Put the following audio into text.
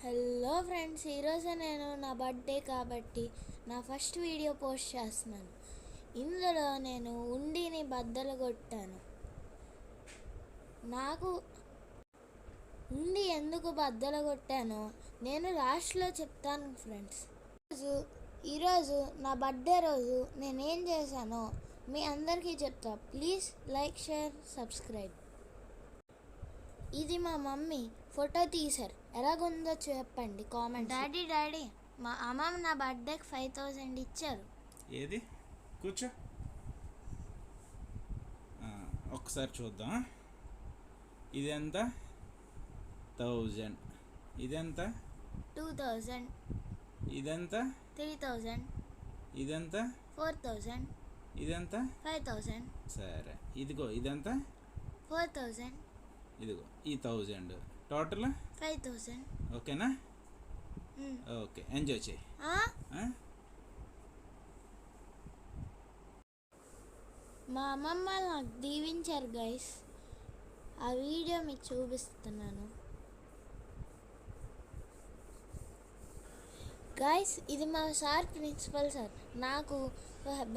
Hello friends, ఈరోజు నేను నా బర్త్డే కాబట్టి నా ఫస్ట్ వీడియో పోస్ట్ చేస్తున్నాను. ఇందులో నేను ఉండిని బద్దలు కొట్టాను. నాకు ఉండి ఎందుకు బద్దలు కొట్టానో నేను లాస్ట్లో చెప్తాను ఫ్రెండ్స్. ఈరోజు నా బర్త్డే రోజు నేనేం చేశానో మీ అందరికీ చెప్తా. Please like, share, subscribe. ఇది మా మమ్మీ ఫోటో తీశారు. ఎలాగుందో చెప్పండి కామెంట్. డాడీ మా అమ్మమ్మ నా బర్త్డేకి 5000 ఇచ్చారు. ఏది కూర్చో, ఒకసారి చూద్దాం. ఇది ఎంత? 1000. ఇదెంత? 2000. ఇదెంత? 3000. ఇదెంత? 4000. ఇదెంత? 5000. సరే, ఇదిగో ఇదెంత? 4000. ఇదిగో ఈ 1000 టోటల్ 5000. ఓకేనా? ఓకే, ఎంజాయ్ చేయి. మా అమ్మమ్మ నాకు దీవించారు గైస్. ఆ వీడియో మీకు చూపిస్తున్నాను గైస్. ఇది మా సార్, ప్రిన్సిపల్ సార్ నాకు